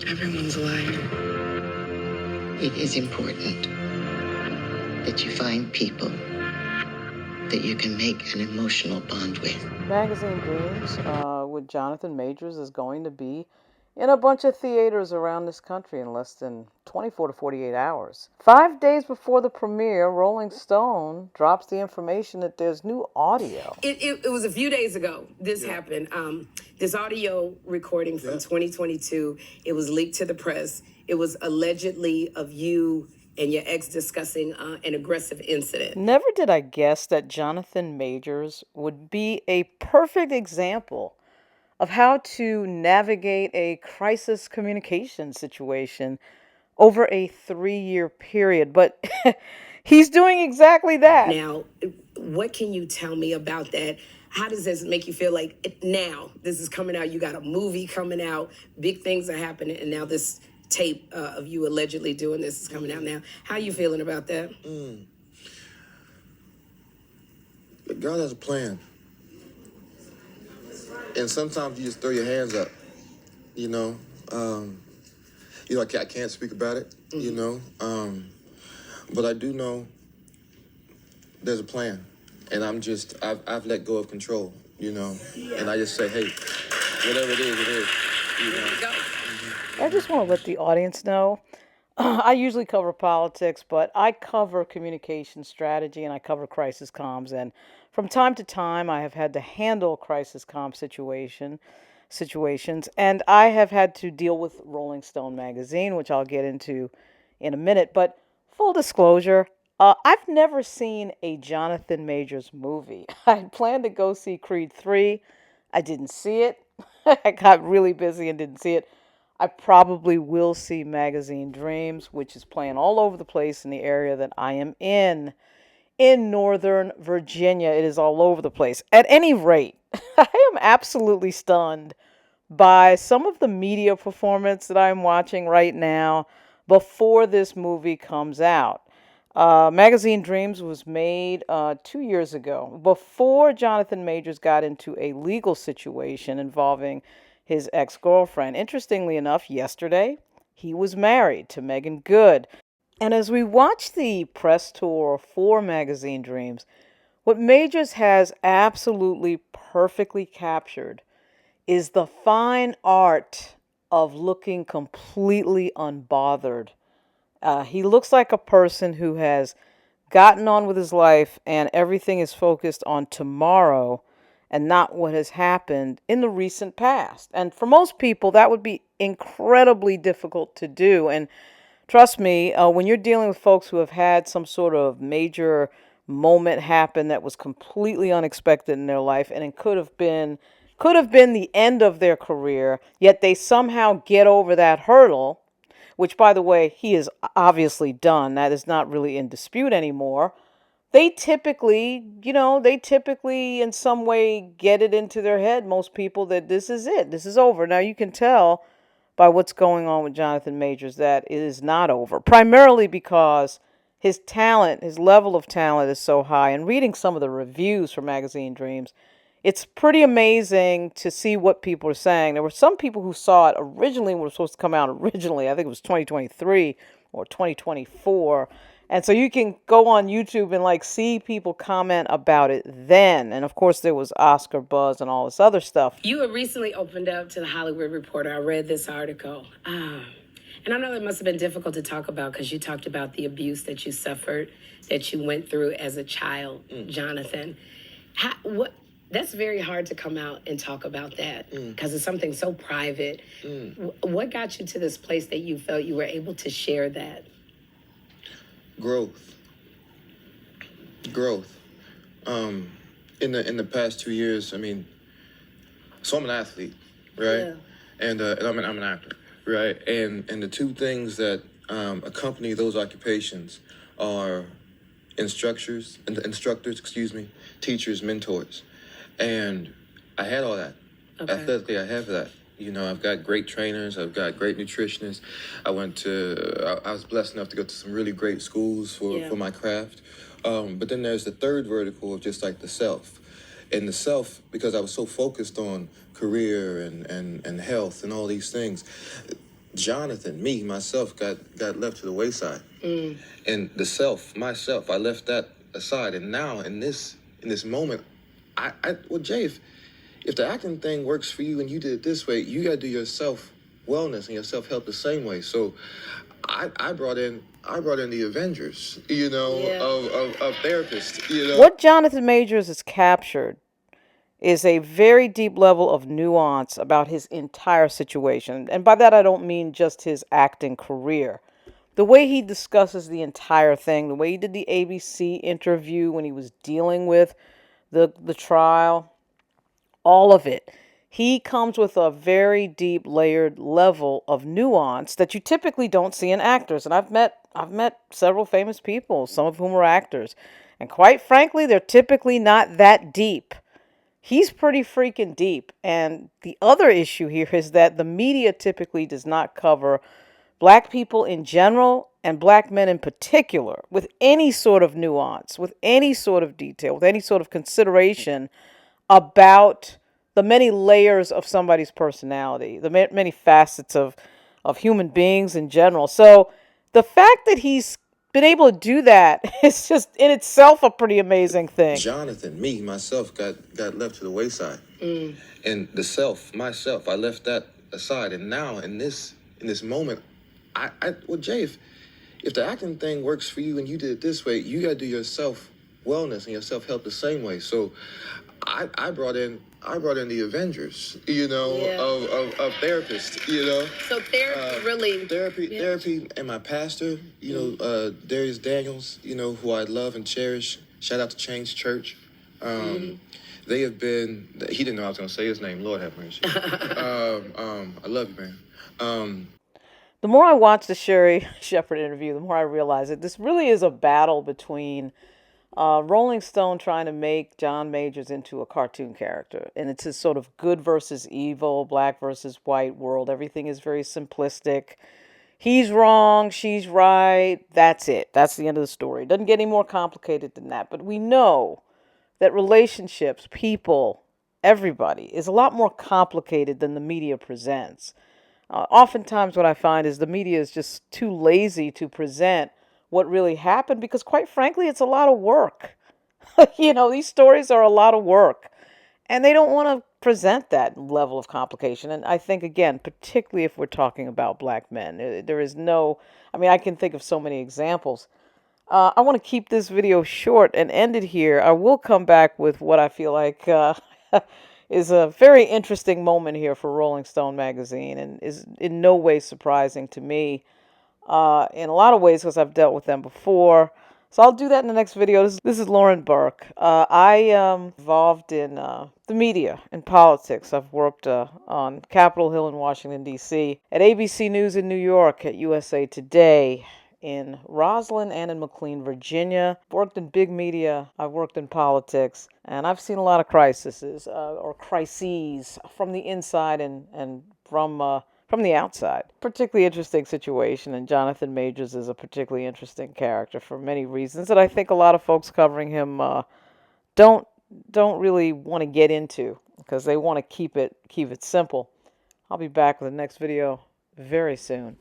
Everyone's a liar. It is important that you find people that you can make an emotional bond with. Magazine Dreams with Jonathan Majors is going to be in a bunch of theaters around this country in less than 24 to 48 hours. 5 days before the premiere, Rolling Stone drops the information that there's new audio. It was a few days ago this happened. This audio recording from 2022, it was leaked to the press. It was allegedly of you and your ex discussing an aggressive incident. Never did I guess that Jonathan Majors would be a perfect example of how to navigate a crisis communication situation over a 3-year period. But he's doing exactly that. Now, what can you tell me about that? How does this make you feel like now this is coming out? You got a movie coming out, big things are happening, and now this tape of you allegedly doing this is coming out now. How are you feeling about that? God has a plan. And sometimes you just throw your hands up, you know. I can't speak about it, you know. But I do know there's a plan. And I've let go of control, you know. Yeah. And I just say, hey, whatever it is, you know. I just want to let the audience know, I usually cover politics, but I cover communication strategy and I cover crisis comms. And from time to time, I have had to handle crisis comm situations, and I have had to deal with Rolling Stone magazine, which I'll get into in a minute. But full disclosure, I've never seen a Jonathan Majors movie. I had planned to go see Creed 3. I didn't see it. I got really busy and didn't see it. I probably will see Magazine Dreams, which is playing all over the place in the area that I am in Northern Virginia. It is all over the place. At any rate, I am absolutely stunned by some of the media performance that I'm watching right now before this movie comes out. Magazine Dreams was made 2 years ago, before Jonathan Majors got into a legal situation involving his ex-girlfriend. Interestingly enough, yesterday, he was married to Megan Good. And as we watch the press tour for Magazine Dreams, what Majors has absolutely perfectly captured is the fine art of looking completely unbothered. He looks like a person who has gotten on with his life and everything is focused on tomorrow and not what has happened in the recent past. And for most people, that would be incredibly difficult to do. And trust me, when you're dealing with folks who have had some sort of major moment happen that was completely unexpected in their life, and it could have been the end of their career, yet they somehow get over that hurdle, which, by the way, he is obviously done. That is not really in dispute anymore. They typically in some way get it into their head, most people, that this is it. This is over. Now, you can tell by what's going on with Jonathan Majors that it is not over, primarily because his talent, his level of talent is so high. And reading some of the reviews for Magazine Dreams, it's pretty amazing to see what people are saying. There were some people who saw it originally when it was supposed to come out originally. I think it was 2023 or 2024. And so you can go on YouTube and see people comment about it then. And of course there was Oscar buzz and all this other stuff. You had recently opened up to the Hollywood Reporter. I read this article. And I know it must have been difficult to talk about because you talked about the abuse that you suffered, that you went through as a child, Jonathan. That's very hard to come out and talk about that because it's something so private. What got you to this place that you felt you were able to share that? Growth. In the past 2 years, so I'm an athlete, right? Yeah. And I'm an actor, right? And the two things that accompany those occupations are instructors, teachers, mentors. And I had all that. Okay. Athletically, I have that. I've got great trainers. I've got great nutritionists. I was blessed enough to go to some really great schools for my craft. But then there's the third vertical of just the self. And the self, because I was so focused on career and health and all these things, Jonathan, me, myself, got left to the wayside. And the self, myself, I left that aside. And now in this moment, well, Jay, if the acting thing works for you and you did it this way, you got to do your self wellness and your self help the same way. So I brought in the Avengers, of therapists, What Jonathan Majors has captured is a very deep level of nuance about his entire situation. And by that, I don't mean just his acting career. The way he discusses the entire thing, the way he did the ABC interview when he was dealing with the trial, all of it. He comes with a very deep, layered level of nuance that you typically don't see in actors. And I've met several famous people, some of whom are actors. And quite frankly, they're typically not that deep. He's pretty freaking deep. And the other issue here is that the media typically does not cover black people in general and black men in particular with any sort of nuance, with any sort of detail, with any sort of consideration about the many layers of somebody's personality, the many facets of human beings in general. So the fact that he's been able to do that is just in itself a pretty amazing thing. Jonathan, me, myself, got left to the wayside. And the self, myself, I left that aside. And now in this moment, well, Jay, if the acting thing works for you and you did it this way, you got to do your self wellness and your self help the same way. So I brought in the Avengers, of therapists, So therapy really. Therapy, and my pastor, Darius Daniels, who I love and cherish. Shout out to Change Church. They have been. He didn't know I was going to say his name. Lord have mercy. I love you, man. The more I watch the Sherry Shepherd interview, the more I realize that this really is a battle between Rolling Stone trying to make John Majors into a cartoon character. And it's a sort of good versus evil, black versus white world. Everything is very simplistic. He's wrong, she's right. That's it. That's the end of the story. It doesn't get any more complicated than that. But we know that relationships, people, everybody is a lot more complicated than the media presents. Oftentimes what I find is the media is just too lazy to present what really happened because, quite frankly, it's a lot of work. These stories are a lot of work. And they don't want to present that level of complication. And I think, again, particularly if we're talking about black men, there is no... I can think of so many examples. I want to keep this video short and end it here. I will come back with what I feel like... is a very interesting moment here for Rolling Stone magazine and is in no way surprising to me in a lot of ways because I've dealt with them before. So I'll do that in the next video. This is Lauren Burke. I am involved in the media and politics. I've worked on Capitol Hill in Washington, D.C., at ABC News in New York, at USA Today, in Roslyn and in McLean, Virginia. I've worked in big media. I've worked in politics. And I've seen a lot of crises from the inside and from the outside. Particularly interesting situation, and Jonathan Majors is a particularly interesting character for many reasons that I think a lot of folks covering him don't really want to get into because they want to keep it simple. I'll be back with the next video very soon.